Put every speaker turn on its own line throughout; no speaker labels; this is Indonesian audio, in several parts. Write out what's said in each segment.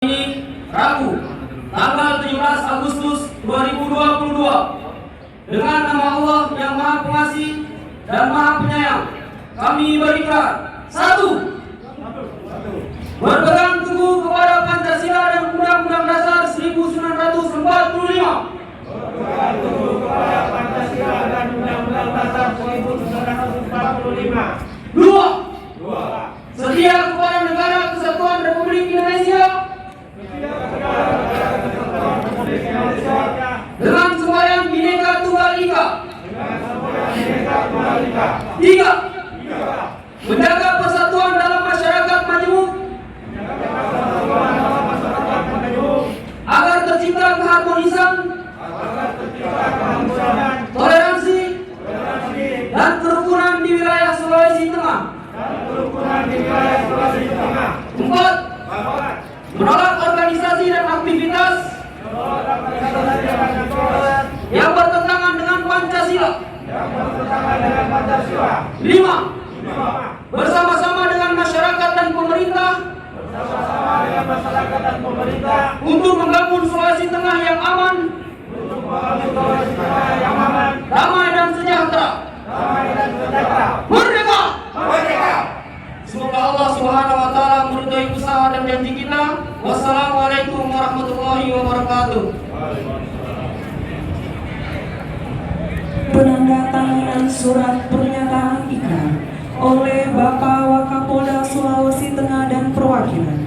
Ini Rabu, tanggal 17 Agustus 2022, dengan nama Allah yang Maha Pengasih dan Maha Penyayang, kami berikrar. 1. Berpegang teguh kepada Pancasila dan Undang-Undang Dasar 1945.
Berpegang teguh kepada Pancasila dan Undang-Undang Dasar 1945.
2. Setia kepada negara Kesatuan Republik Indonesia dengan semboyan Bhinneka Tunggal Ika. 3. Menjaga persatuan dalam masyarakat majemuk agar tercipta keharmonisan, toleransi, dan kerukunan di wilayah Sulawesi Tengah. 4. Menolak organisasi dan aktivitas yang bertentangan dengan Pancasila. 5. Bersama-sama dengan masyarakat dan pemerintah untuk membangun Sulawesi Tengah yang aman, damai dan sejahtera. Merdeka! Semoga Allah Subhanahu wa taala meridhai usaha dan janji kita. Wassalamualaikum warahmatullahi wabarakatuh.
Penandatanganan surat pernyataan ikrar oleh Bapak Wakapolda Sulawesi Tengah dan perwakilan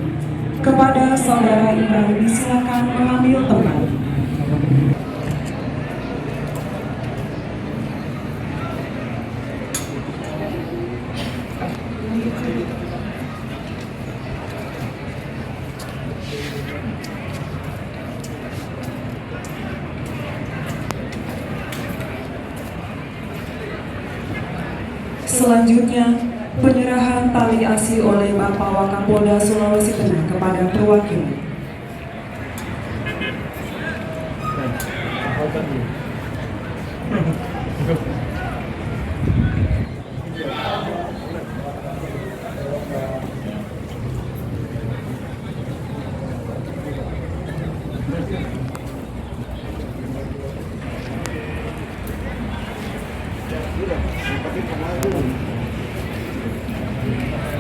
kepada Saudara Ibrahim, disilakan mengambil tempat. Selanjutnya, penyerahan tali asi oleh Bapak Wakapolda Sulawesi Tengah kepada perwakilan.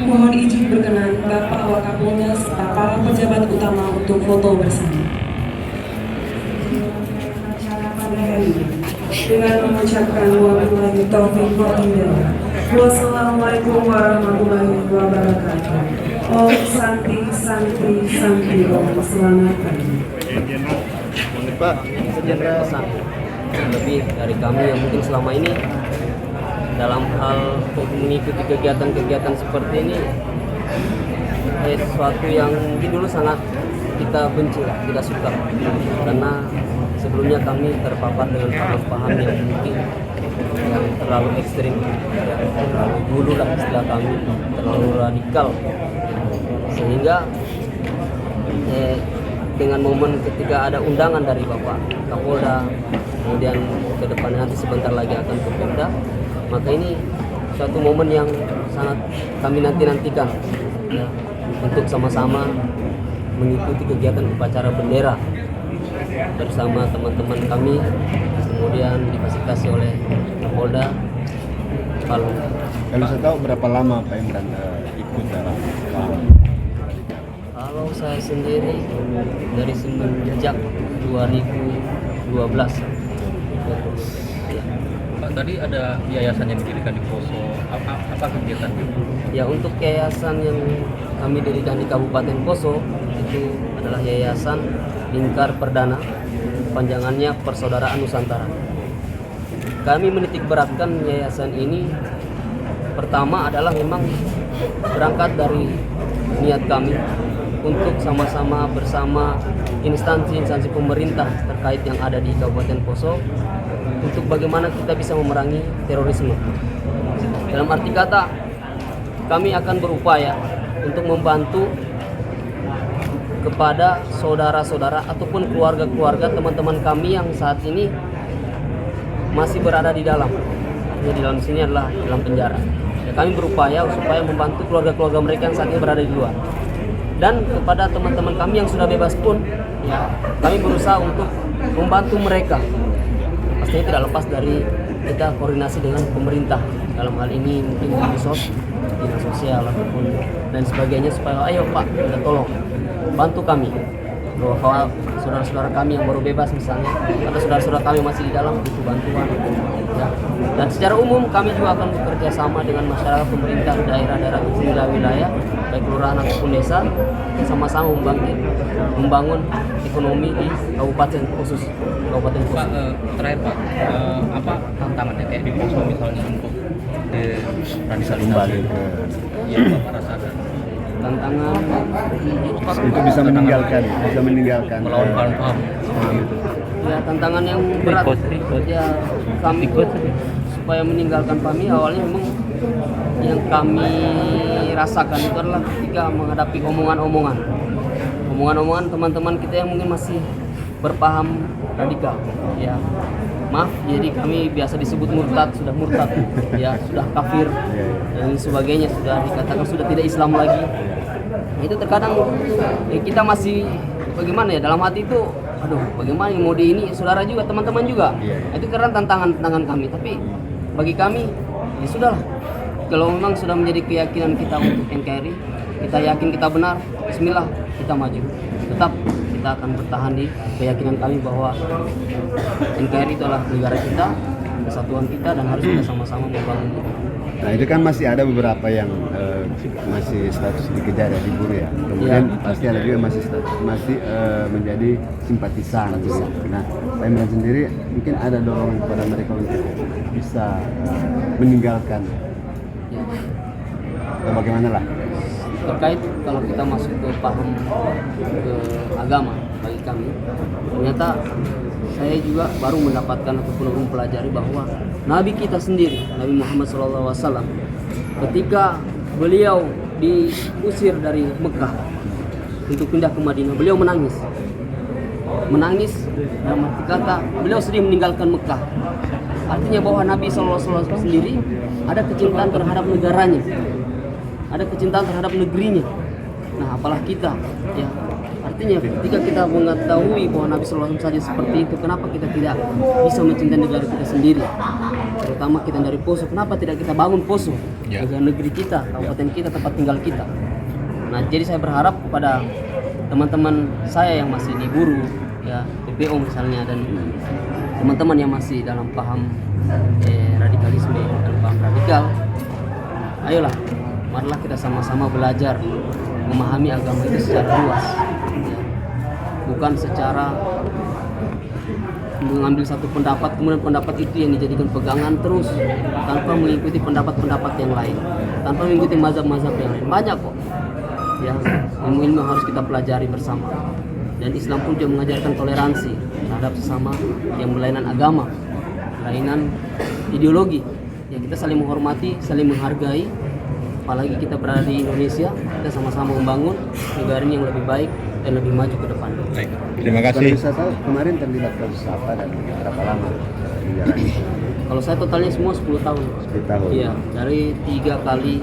Mohon izin berkenan Bapak Wakapolda serta para pejabat utama untuk foto bersama. Acara pada hari ini dengan mengucapkan wabillahi taufiq wal hidayah. Wassalamualaikum warahmatullahi wabarakatuh. Om Santi Santi Santi Om. Selamat pagi.
Pak, pesan lebih dari kami yang mungkin selama ini dalam hal mengikuti kegiatan-kegiatan seperti ini sesuatu yang mungkin dulu sangat kita benci, tidak suka, karena sebelumnya kami terpapar dengan paham-paham yang mungkin yang terlalu ekstrim, terlalu dulu lah istilah kami, terlalu radikal, sehingga dengan momen ketika ada undangan dari Bapak Kapolda, kemudian ke depannya nanti sebentar lagi akan ke Pemda, maka ini suatu momen yang sangat kami nantikan ya, untuk sama-sama mengikuti kegiatan upacara bendera bersama teman-teman kami, kemudian difasilitasi oleh Kapolda. Kalau
saya tahu berapa lama Pak Imran ikut dalam
Kalau saya sendiri dari semenjak 2012.
Pak, tadi ada yayasan yang didirikan di Poso. Apa kegiatannya?
Ya, untuk yayasan yang kami dirikan di Kabupaten Poso itu adalah Yayasan Lingkar Perdana, panjangannya Persaudaraan Nusantara. Kami menitik beratkan yayasan ini pertama adalah memang berangkat dari niat kami untuk sama-sama bersama instansi-instansi pemerintah terkait yang ada di Kabupaten Poso untuk bagaimana kita bisa memerangi terorisme. Dalam arti kata, kami akan berupaya untuk membantu kepada saudara-saudara ataupun keluarga-keluarga teman-teman kami yang saat ini masih berada di dalam. Di dalam sini adalah dalam penjara. Ya, kami berupaya supaya membantu keluarga-keluarga mereka yang saat ini berada di luar. Dan kepada teman-teman kami yang sudah bebas pun, ya kami berusaha untuk membantu mereka. Pastinya tidak lepas dari kita koordinasi dengan pemerintah, dalam hal ini mungkin dinas sosial ataupun dan sebagainya, supaya ayo Pak, kita tolong bantu kami bahwa saudara-saudara kami yang baru bebas misalnya, atau saudara-saudara kami masih di dalam butuh bantuan, ya. Dan secara umum kami juga akan bekerja sama dengan masyarakat, pemerintah daerah-daerah wilayah baik kelurahan ataupun desa, sama-sama membangun ekonomi di kabupaten khusus.
Pak, terakhir Pak, apa tantangannya kayak di posko misalnya untuk deradikalisasi yang Bapak rasakan?
Tantangan
Itu bisa meninggalkan
Melawan paham-paham.
ya, tantangan yang berat ya kami tuh supaya meninggalkan PAMI. Awalnya memang yang kami rasakan itu adalah ketika menghadapi omongan-omongan teman-teman kita yang mungkin masih berpaham radikal, ya maaf, jadi kami biasa disebut sudah murtad, ya sudah kafir dan sebagainya, sudah dikatakan sudah tidak Islam lagi. Itu terkadang kita masih bagaimana ya, dalam hati itu aduh bagaimana yang mau di ini, saudara juga, teman-teman juga. Itu karena tantangan kami, tapi bagi kami ya sudahlah, kalau memang sudah menjadi keyakinan kita untuk NKRI, kita yakin kita benar, bismillah kita maju. Tetap kita akan bertahan di keyakinan kami bahwa NKRI itu adalah negara kita, kesatuan kita, dan harus kita sama-sama membangun.
Nah itu kan masih ada beberapa yang masih status dikejar ya, diburu ya. Kemudian pasti ada juga masih menjadi simpatisan gitu. Nah, Pak Imran sendiri mungkin ada dorongan kepada mereka untuk bisa meninggalkan atau bagaimana lah?
Terkait kalau kita masuk ke paham ke agama bagi kami, ternyata saya juga baru mendapatkan ataupun mempelajari bahwa Nabi kita sendiri, Nabi Muhammad SAW, ketika beliau diusir dari Mekah untuk pindah ke Madinah, beliau menangis dalam arti kata beliau sedih meninggalkan Mekah. Artinya bahwa Nabi SAW sendiri ada kecintaan terhadap negaranya, ada kecintaan terhadap negerinya. Nah apalah kita, ya. Artinya ketika kita mengetahui bahwa Nabi SAW saja seperti itu, kenapa kita tidak bisa mencintai negara kita sendiri? Terutama kita dari Poso, kenapa tidak kita bangun Poso, negara negeri kita, kabupaten kita, tempat tinggal kita? Nah jadi saya berharap kepada teman-teman saya yang masih diburu, ya PPO misalnya, dan teman-teman yang masih dalam paham radikalisme, dalam paham radikal, ayolah, marilah kita sama-sama belajar memahami agama itu secara luas, ya. Bukan secara mengambil satu pendapat kemudian pendapat itu yang dijadikan pegangan terus tanpa mengikuti pendapat-pendapat yang lain, tanpa mengikuti mazhab-mazhab yang lain. Banyak kok ya ilmu-ilmu yang harus kita pelajari bersama, dan Islam pun juga mengajarkan toleransi terhadap sesama yang berlainan agama, berlainan ideologi, ya kita saling menghormati, saling menghargai. Apalagi kita berada di Indonesia, kita sama-sama membangun negara ini yang lebih baik dan lebih maju ke depan.
Baik, terima kasih.
Kalau bisa tahu kemarin terlibat kasus apa dan berapa lama menjalani?
Kalau saya totalnya semua 10 tahun.
10 tahun.
Iya, dari 3 kali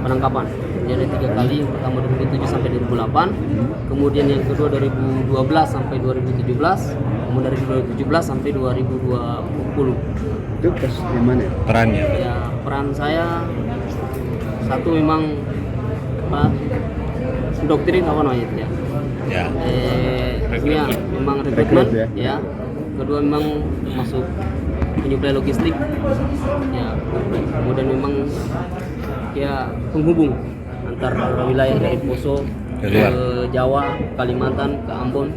penangkapan. Jadi 3 kali, yang pertama 2007 sampai 2008, kemudian yang kedua 2012 sampai 2017, kemudian dari 2017 sampai 2020.
Itu kasus di mana?
Perannya.
Ya, peran saya satu memang doktrin apa namanya itu ya.
Ya.
Ya, memang rekrutmen
Rekrut, ya.
ya. Kedua memang masuk penyuplai logistik. Ya. Kemudian memang ya penghubung antar wilayah dari Poso ke Jawa, Kalimantan, ke Ambon,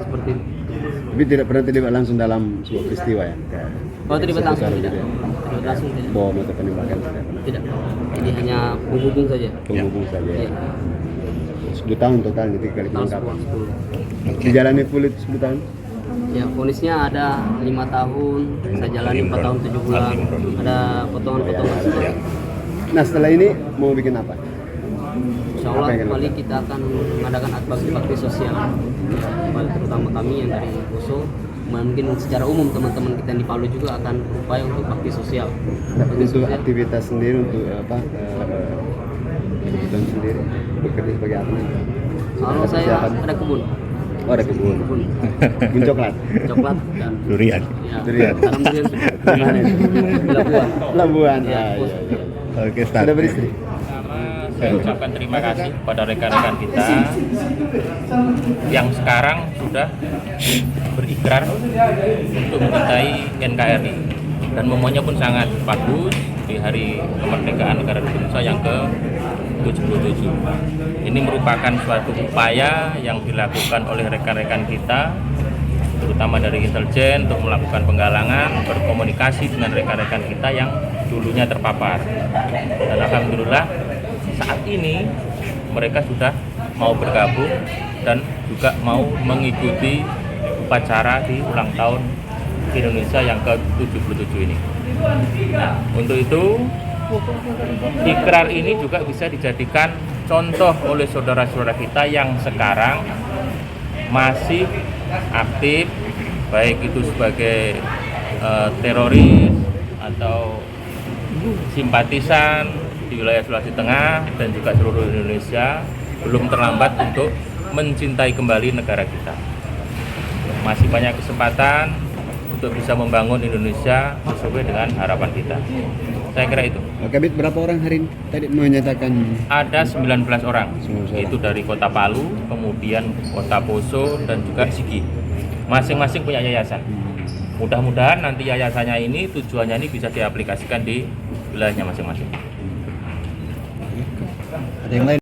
seperti itu.
Tapi tidak pernah terlibat langsung dalam sebuah peristiwa ya?
Kalau terlibat langsung
Sebesar
tidak.
gitu ya?
Terlibat langsung tidak.
Bom atau penembakan tidak pernah?
Tidak. Jadi hanya penghubung saja.
Penghubung saja ya.
Iya.
10 tahun total, jadi kali
Tahun
penangkapan.
10.
Dijalani full itu 10 tahun?
Ya, vonisnya ada 5 tahun, saya jalani 4 tahun 7 bulan. Ada potongan-potongan semua.
Nah setelah ini mau bikin apa?
Insya Allah
Apa yang
kembali kita akan mengadakan bakti sosial, ya, terutama kami yang dari Poso. Mungkin secara umum teman-teman kita yang di Palu juga akan berupaya untuk bakti sosial.
Untuk aktivitas sendiri, untuk apa? Kebutuhan sendiri. bekerja sebagai apa nanti?
Kalau saya
Persiapan?
ada kebun,
Oh, ada kebun. Kebun coklat.
coklat dan
Durian.
ya,
Durian.
tanam durian
Di mana ini?
di Labuan.
Labuan.
Iya,
Ah,
bos.
iya, iya.
Oke, start.
Sudah beristri?
Pertama, saya ucapkan terima kasih kepada rekan-rekan kita yang sekarang sudah berikrar untuk mencintai NKRI, dan momennya pun sangat bagus di hari kemerdekaan negara Indonesia yang ke-77. Ini merupakan suatu upaya yang dilakukan oleh rekan-rekan kita, terutama dari intelijen, untuk melakukan penggalangan, berkomunikasi dengan rekan-rekan kita yang dulunya terpapar. Dan alhamdulillah saat ini mereka sudah mau bergabung dan juga mau mengikuti upacara di ulang tahun Indonesia yang ke-77 ini. Nah, untuk itu ikrar ini juga bisa dijadikan contoh oleh saudara-saudara kita yang sekarang masih aktif, baik itu sebagai teroris atau simpatisan di wilayah Sulawesi Tengah dan juga seluruh Indonesia. Belum terlambat untuk mencintai kembali negara kita. Masih banyak kesempatan untuk bisa membangun Indonesia sesuai dengan harapan kita. Saya kira itu.
Kabit berapa orang hari ini tadi menyatakan?
Ada 19 orang,
19 orang.
itu dari Kota Palu, kemudian Kota Poso, dan juga Sigi. Masing-masing punya yayasan. Mudah-mudahan nanti yayasannya ini, tujuannya ini bisa diaplikasikan di wilayahnya masing-masing.
Ada yang lain?